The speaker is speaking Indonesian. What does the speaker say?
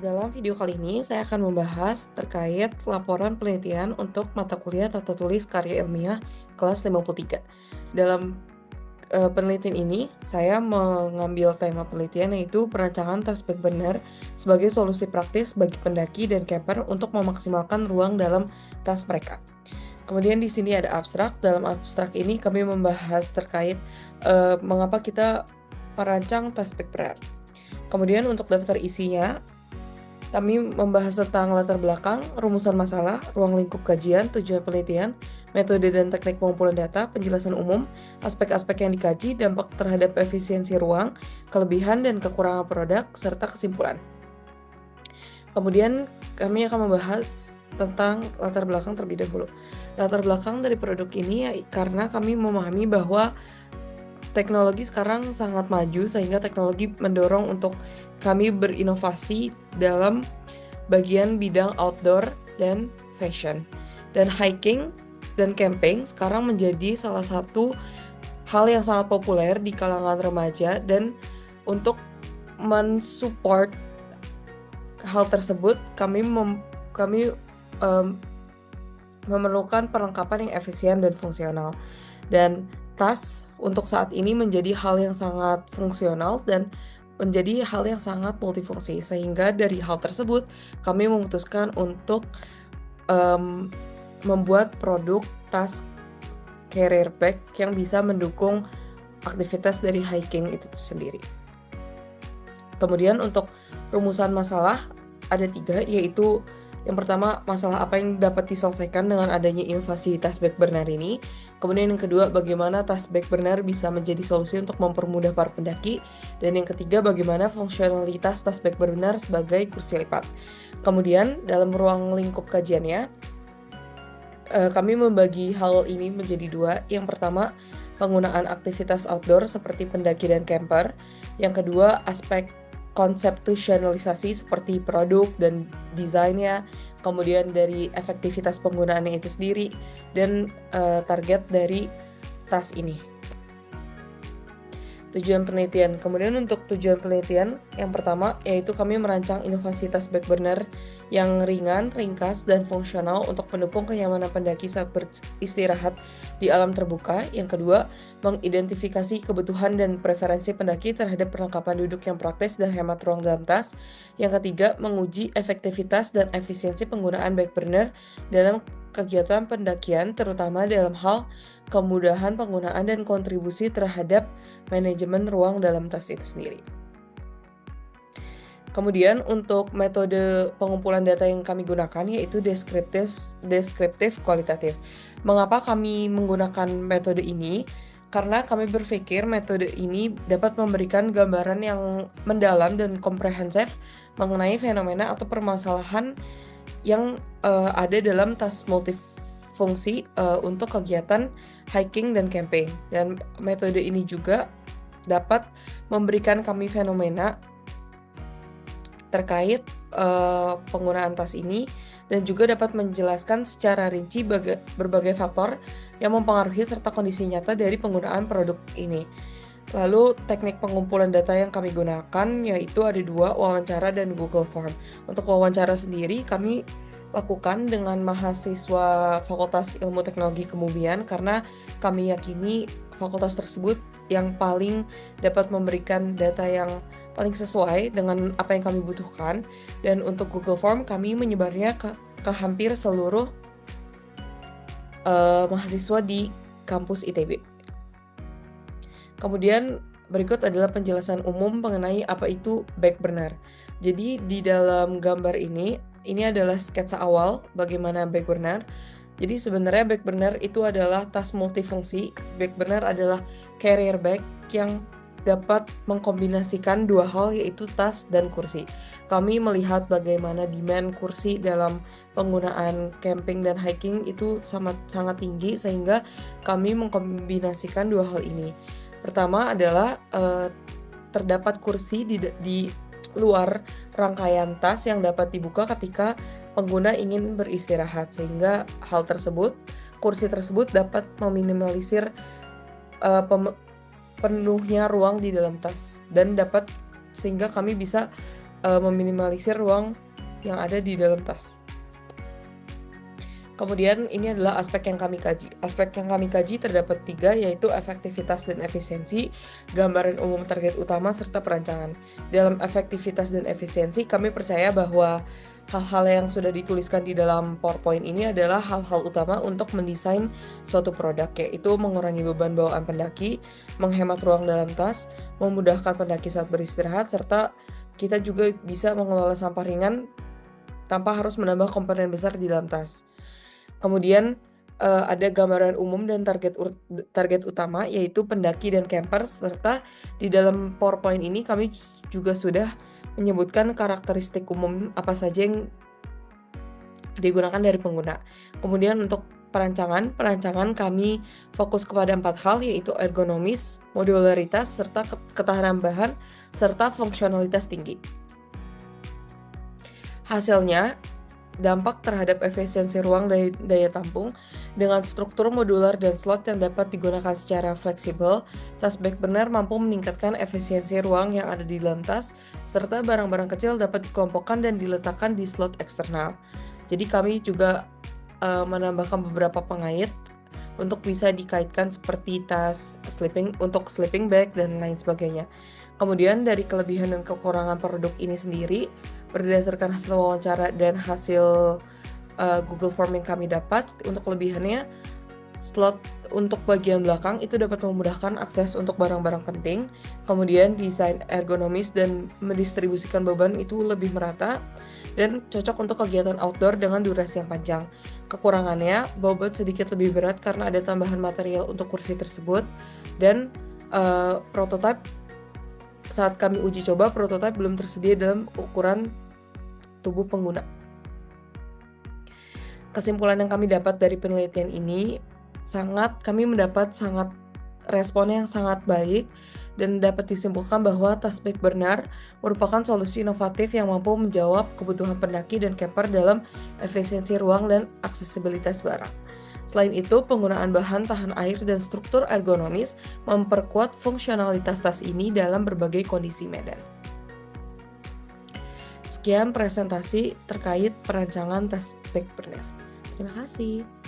Dalam video kali ini, saya akan membahas terkait laporan penelitian untuk mata kuliah tata tulis karya ilmiah kelas 53. Dalam penelitian ini, saya mengambil tema penelitian yaitu perancangan tas bag benar sebagai solusi praktis bagi pendaki dan camper untuk memaksimalkan ruang dalam tas mereka. Kemudian di sini ada abstrak. Dalam abstrak ini kami membahas terkait mengapa kita merancang tas bag benar. Kemudian untuk daftar isinya, kami membahas tentang latar belakang, rumusan masalah, ruang lingkup kajian, tujuan penelitian, metode dan teknik pengumpulan data, penjelasan umum, aspek-aspek yang dikaji, dampak terhadap efisiensi ruang, kelebihan dan kekurangan produk, serta kesimpulan. Kemudian kami akan membahas tentang latar belakang terlebih dahulu. Latar belakang dari produk ini ya karena kami memahami bahwa teknologi sekarang sangat maju sehingga teknologi mendorong untuk kami berinovasi dalam bagian bidang outdoor dan fashion. Dan hiking dan camping sekarang menjadi salah satu hal yang sangat populer di kalangan remaja, dan untuk mensupport hal tersebut kami memerlukan perlengkapan yang efisien dan fungsional. Dan tas untuk saat ini menjadi hal yang sangat fungsional dan menjadi hal yang sangat multifungsi, sehingga dari hal tersebut kami memutuskan untuk membuat produk tas carrier bag yang bisa mendukung aktivitas dari hiking itu sendiri. Kemudian untuk rumusan masalah ada 3, yaitu yang pertama, masalah apa yang dapat diselesaikan dengan adanya inovasi tas bag benar ini. Kemudian yang kedua, bagaimana tas bag benar bisa menjadi solusi untuk mempermudah para pendaki. Dan yang ketiga, bagaimana fungsionalitas tas bag benar sebagai kursi lipat. Kemudian dalam ruang lingkup kajiannya, kami membagi hal ini menjadi 2. Yang pertama, penggunaan aktivitas outdoor seperti pendaki dan camper. Yang kedua, aspek konseptualisasi seperti produk dan desainnya, kemudian dari efektivitas penggunaannya itu sendiri, dan target dari tas ini. Tujuan penelitian. Kemudian untuk tujuan penelitian, yang pertama yaitu kami merancang inovasi tas bag benar yang ringan, ringkas, dan fungsional untuk mendukung kenyamanan pendaki saat beristirahat di alam terbuka. Yang kedua, mengidentifikasi kebutuhan dan preferensi pendaki terhadap perlengkapan duduk yang praktis dan hemat ruang dalam tas. Yang ketiga, menguji efektivitas dan efisiensi penggunaan bag benar dalam kegiatan pendakian, terutama dalam hal kemudahan penggunaan dan kontribusi terhadap manajemen ruang dalam tas itu sendiri. Kemudian untuk metode pengumpulan data yang kami gunakan yaitu deskriptif kualitatif. Mengapa kami menggunakan metode ini? Karena kami berpikir metode ini dapat memberikan gambaran yang mendalam dan komprehensif mengenai fenomena atau permasalahan yang ada dalam tas multifungsi untuk kegiatan hiking dan camping. Dan metode ini juga dapat memberikan kami fenomena terkait penggunaan tas ini, dan juga dapat menjelaskan secara rinci berbagai faktor yang mempengaruhi serta kondisi nyata dari penggunaan produk ini. Lalu teknik pengumpulan data yang kami gunakan yaitu ada 2, wawancara dan Google Form. Untuk wawancara sendiri kami lakukan dengan mahasiswa Fakultas Ilmu Teknologi Kebumian karena kami yakini fakultas tersebut yang paling dapat memberikan data yang paling sesuai dengan apa yang kami butuhkan. Dan untuk Google Form kami menyebarnya ke hampir seluruh mahasiswa di kampus ITB. Kemudian berikut adalah penjelasan umum mengenai apa itu bag benar. Jadi di dalam gambar ini adalah sketsa awal bagaimana bag benar. Jadi sebenarnya bag benar itu adalah tas multifungsi. Bag benar adalah carrier bag yang dapat mengkombinasikan 2 hal yaitu tas dan kursi. Kami melihat bagaimana demand kursi dalam penggunaan camping dan hiking itu sangat tinggi, sehingga kami mengkombinasikan 2 hal ini. Pertama adalah terdapat kursi di luar rangkaian tas yang dapat dibuka ketika pengguna ingin beristirahat, sehingga kursi tersebut dapat meminimalisir penuhnya ruang di dalam tas, dan sehingga kami bisa meminimalisir ruang yang ada di dalam tas. Kemudian ini adalah aspek yang kami kaji. Aspek yang kami kaji terdapat 3, yaitu efektivitas dan efisiensi, gambaran umum target utama, serta perancangan. Dalam efektivitas dan efisiensi, kami percaya bahwa hal-hal yang sudah dituliskan di dalam PowerPoint ini adalah hal-hal utama untuk mendesain suatu produk, yaitu mengurangi beban bawaan pendaki, menghemat ruang dalam tas, memudahkan pendaki saat beristirahat, serta kita juga bisa mengelola sampah ringan tanpa harus menambah komponen besar di dalam tas. Kemudian ada gambaran umum dan target utama, yaitu pendaki dan camper, serta di dalam PowerPoint ini kami juga sudah menyebutkan karakteristik umum apa saja yang digunakan dari pengguna. Kemudian untuk perancangan kami fokus kepada 4 hal, yaitu ergonomis, modularitas, serta ketahanan bahan, serta fungsionalitas tinggi. Hasilnya, dampak terhadap efisiensi ruang daya tampung dengan struktur modular dan slot yang dapat digunakan secara fleksibel. Tas backburner mampu meningkatkan efisiensi ruang yang ada di dalam tas, serta barang-barang kecil dapat dikelompokkan dan diletakkan di slot eksternal. Jadi kami juga menambahkan beberapa pengait untuk bisa dikaitkan seperti tas untuk sleeping bag dan lain sebagainya. Kemudian dari kelebihan dan kekurangan produk ini sendiri, berdasarkan hasil wawancara dan hasil Google Form yang kami dapat, untuk kelebihannya, slot untuk bagian belakang itu dapat memudahkan akses untuk barang-barang penting. Kemudian desain ergonomis dan mendistribusikan beban itu lebih merata dan cocok untuk kegiatan outdoor dengan durasi yang panjang. Kekurangannya, bobot sedikit lebih berat karena ada tambahan material untuk kursi tersebut, dan prototipe saat kami uji coba, prototipe belum tersedia dalam ukuran tubuh pengguna. Kesimpulan yang kami dapat dari penelitian ini, kami mendapat respon yang sangat baik, dan dapat disimpulkan bahwa tas backburner merupakan solusi inovatif yang mampu menjawab kebutuhan pendaki dan camper dalam efisiensi ruang dan aksesibilitas barang. Selain itu, penggunaan bahan tahan air dan struktur ergonomis memperkuat fungsionalitas tas ini dalam berbagai kondisi medan. Sekian presentasi terkait perancangan tas backburner. Terima kasih.